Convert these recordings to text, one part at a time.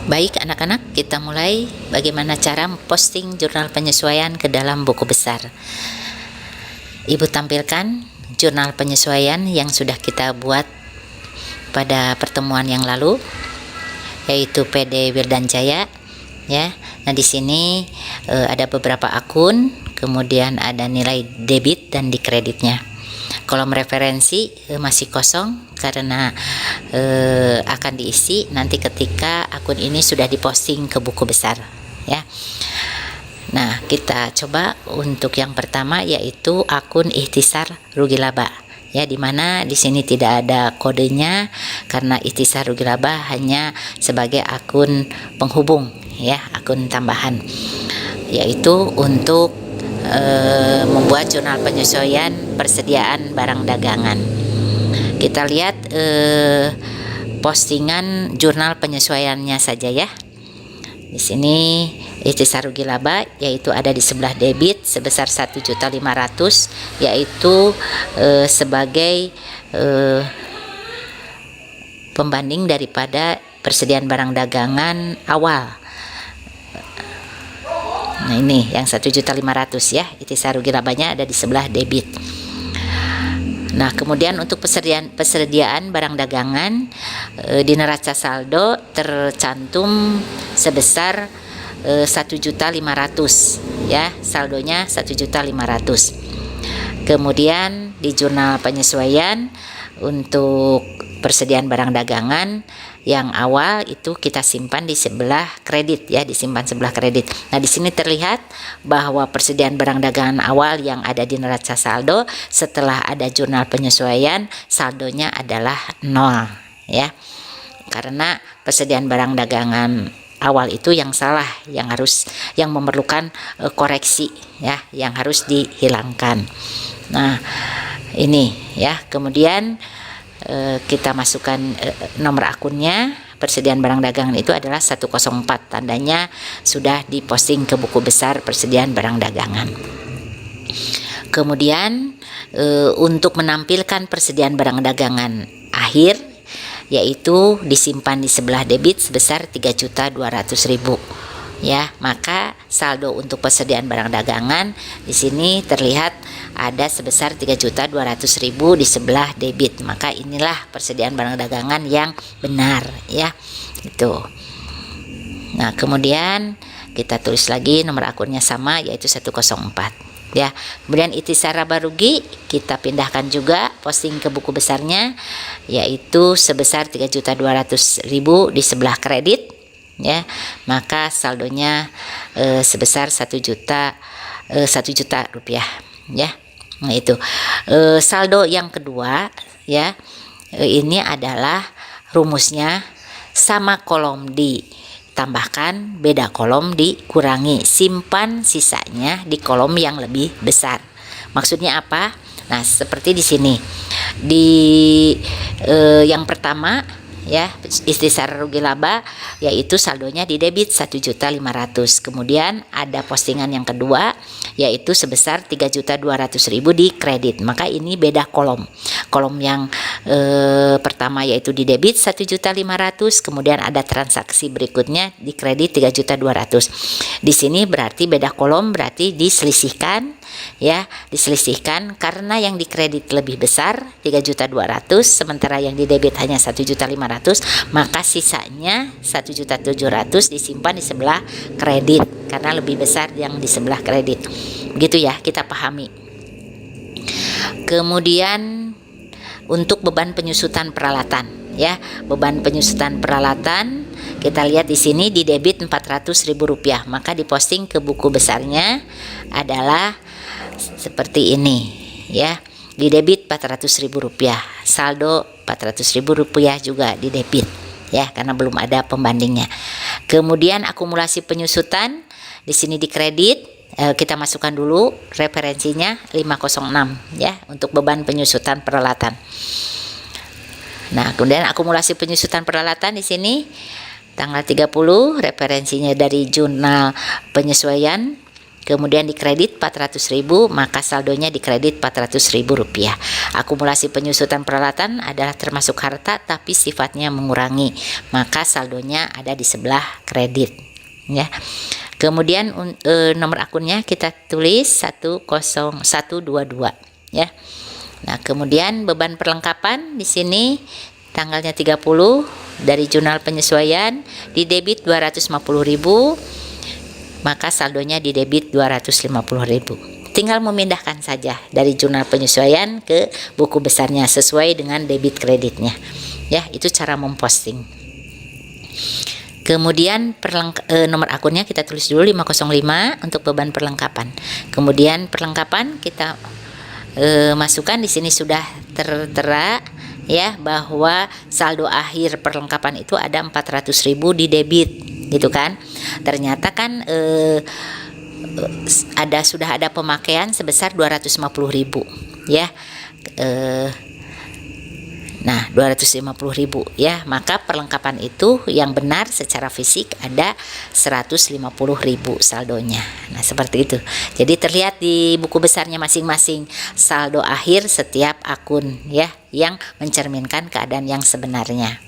Baik anak-anak, kita mulai bagaimana cara posting jurnal penyesuaian ke dalam buku besar. Ibu tampilkan jurnal penyesuaian yang sudah kita buat pada pertemuan yang lalu, yaitu PD Wirdanjaya, ya. Nah, di sini ada beberapa akun, kemudian ada nilai debit dan di kreditnya. Kolom referensi masih kosong karena akan diisi nanti ketika akun ini sudah diposting ke buku besar, ya. Nah, kita coba untuk yang pertama, yaitu akun Ikhtisar Rugi Laba, ya, dimana di sini tidak ada kodenya karena Ikhtisar Rugi Laba hanya sebagai akun penghubung, ya, akun tambahan, yaitu untuk membuat jurnal penyesuaian persediaan barang dagangan. Kita lihat postingan jurnal penyesuaiannya saja, ya. Di sini Ikhtisar Rugi Laba, yaitu ada di sebelah debit sebesar 1.500.000, yaitu sebagai pembanding daripada persediaan barang dagangan awal. Nah, ini yang 1.500.000, ya, Ikhtisar Rugi Labanya ada di sebelah debit. Nah, kemudian untuk persediaan barang dagangan di neraca saldo tercantum sebesar 1.500.000, ya, saldonya 1.500.000. Kemudian di jurnal penyesuaian untuk persediaan barang dagangan yang awal itu kita simpan di sebelah kredit, ya, disimpan sebelah kredit. Nah, di sini terlihat bahwa persediaan barang dagangan awal yang ada di neraca saldo setelah ada jurnal penyesuaian saldonya adalah 0, ya. Karena persediaan barang dagangan awal itu yang salah, yang memerlukan koreksi, ya, yang harus dihilangkan. Nah, ini, ya. Kemudian kita masukkan nomor akunnya. Persediaan barang dagangan itu adalah 104, tandanya sudah diposting ke buku besar persediaan barang dagangan. Kemudian untuk menampilkan persediaan barang dagangan akhir, yaitu disimpan di sebelah debit sebesar 3.200.000, ya. Maka saldo untuk persediaan barang dagangan di sini terlihat ada sebesar 3.200.000 di sebelah debit. Maka inilah persediaan barang dagangan yang benar, ya. Itu. Nah, kemudian kita tulis lagi nomor akunnya sama, yaitu 104, ya. Kemudian Ikhtisar Laba Rugi kita pindahkan juga posting ke buku besarnya, yaitu sebesar 3.200.000 di sebelah kredit, ya. Maka saldonya sebesar 1 juta rupiah, ya. Nah, itu saldo yang kedua, ya. Ini adalah rumusnya sama kolom ditambahkan, beda kolom dikurangi, simpan sisanya di kolom yang lebih besar. Maksudnya apa? Nah, seperti di sini di yang pertama, ya, Ikhtisar Rugi Laba, yaitu saldonya di debit 1.500.000. Kemudian ada postingan yang kedua, yaitu sebesar 3.200.000 di kredit. Maka ini beda kolom. Kolom yang pertama yaitu di debit 1.500.000, kemudian ada transaksi berikutnya di kredit 3.200.000. Di sini berarti beda kolom, berarti diselisihkan, ya, diselisihkan karena yang di kredit lebih besar 3.200.000, sementara yang di debit hanya 1.500.000, maka sisanya 1.700.000 disimpan di sebelah kredit karena lebih besar yang di sebelah kredit. Begitu, ya, kita pahami. Kemudian untuk beban penyusutan peralatan, ya, beban penyusutan peralatan kita lihat di sini di debit 400.000 rupiah, maka diposting ke buku besarnya adalah seperti ini, ya. Di debit 400.000 rupiah, saldo 400.000 rupiah juga di debit, ya, karena belum ada pembandingnya. Kemudian akumulasi penyusutan di sini di kredit, kita masukkan dulu referensinya 506, ya, untuk beban penyusutan peralatan. Nah, kemudian akumulasi penyusutan peralatan di sini tanggal 30, referensinya dari jurnal penyesuaian kemudian dikredit 400.000, maka saldonya dikredit 400.000 rupiah. Akumulasi penyusutan peralatan adalah termasuk harta tapi sifatnya mengurangi, maka saldonya ada di sebelah kredit, ya. Kemudian nomor akunnya kita tulis 10122, ya. Nah, kemudian beban perlengkapan di sini tanggalnya 30 dari jurnal penyesuaian di debit 250.000, maka saldonya di debit 250.000. Tinggal memindahkan saja dari jurnal penyesuaian ke buku besarnya sesuai dengan debit kreditnya. Ya, itu cara memposting. Kemudian nomor akunnya kita tulis dulu 505 untuk beban perlengkapan. Kemudian perlengkapan kita masukkan, di sini sudah tertera ya bahwa saldo akhir perlengkapan itu ada 400.000 di debit, gitu kan. Ternyata kan sudah ada pemakaian sebesar 250.000, ya. Nah, 250.000, ya. Maka perlengkapan itu yang benar secara fisik ada 150.000 saldonya. Nah, seperti itu. Jadi terlihat di buku besarnya masing-masing saldo akhir setiap akun, ya, yang mencerminkan keadaan yang sebenarnya.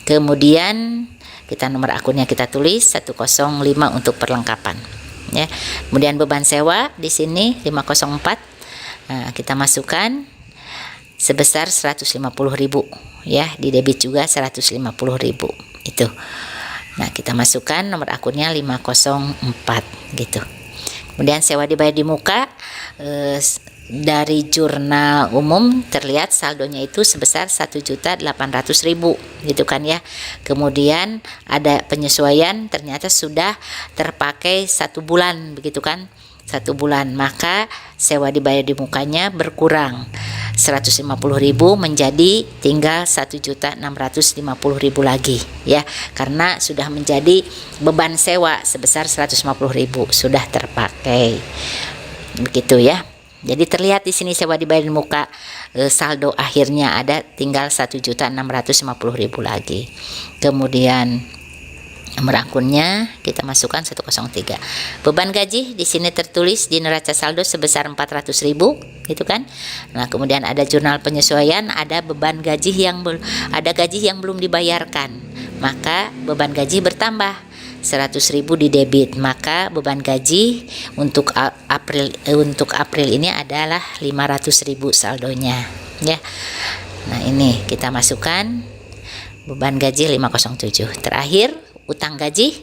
Kemudian kita nomor akunnya kita tulis 105 untuk perlengkapan, ya. Kemudian beban sewa di sini 504. Nah, kita masukkan sebesar 150.000, ya, di debit juga 150.000 itu. Nah, kita masukkan nomor akunnya 504 gitu. Kemudian sewa dibayar di muka, dari jurnal umum terlihat saldonya itu sebesar 1.800.000 gitu kan, ya. Kemudian ada penyesuaian, ternyata sudah terpakai 1 bulan begitu kan, 1 bulan, maka sewa dibayar di mukanya berkurang 150.000 menjadi tinggal 1.650.000 lagi, ya, karena sudah menjadi beban sewa sebesar 150.000 sudah terpakai, begitu, ya. Jadi terlihat di sini sewa dibayar di muka, saldo akhirnya ada tinggal 1.650.000 lagi. Kemudian nomor akunnya kita masukkan 103. Beban gaji di sini tertulis di neraca saldo sebesar 400.000, gitu kan. Nah, kemudian ada jurnal penyesuaian, ada beban gaji yang belum dibayarkan, maka beban gaji bertambah 100.000 di debit, maka beban gaji untuk April ini adalah 500.000 saldonya, ya. Nah, ini kita masukkan beban gaji 507. Terakhir utang gaji,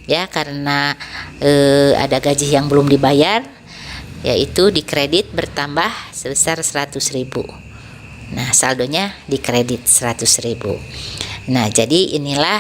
ya, karena ada gaji yang belum dibayar, yaitu dikredit bertambah sebesar 100.000. Nah, saldonya dikredit 100.000. Nah, jadi inilah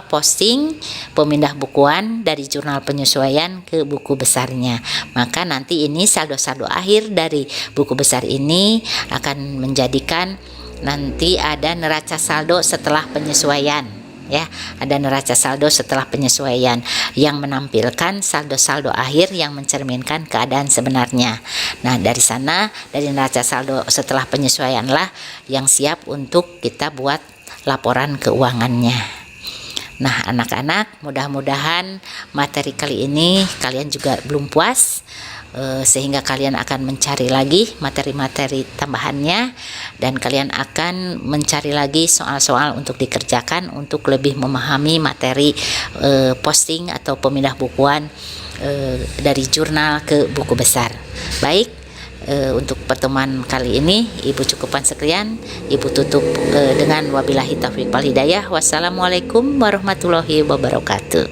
posting pemindah bukuan dari jurnal penyesuaian ke buku besarnya. Maka nanti ini saldo-saldo akhir dari buku besar ini akan menjadikan nanti ada neraca saldo setelah penyesuaian, ya. Ada neraca saldo setelah penyesuaian yang menampilkan saldo-saldo akhir yang mencerminkan keadaan sebenarnya. Nah, dari sana, dari neraca saldo setelah penyesuaianlah yang siap untuk kita buat laporan keuangannya. Nah, anak-anak, mudah-mudahan materi kali ini kalian juga belum puas, sehingga kalian akan mencari lagi materi-materi tambahannya, dan kalian akan mencari lagi soal-soal untuk dikerjakan untuk lebih memahami materi posting atau pemindah bukuan dari jurnal ke buku besar. Baik, untuk pertemuan kali ini Ibu cukupkan sekian. Ibu tutup dengan wabillahi taufiq wal hidayah. Wassalamualaikum warahmatullahi wabarakatuh.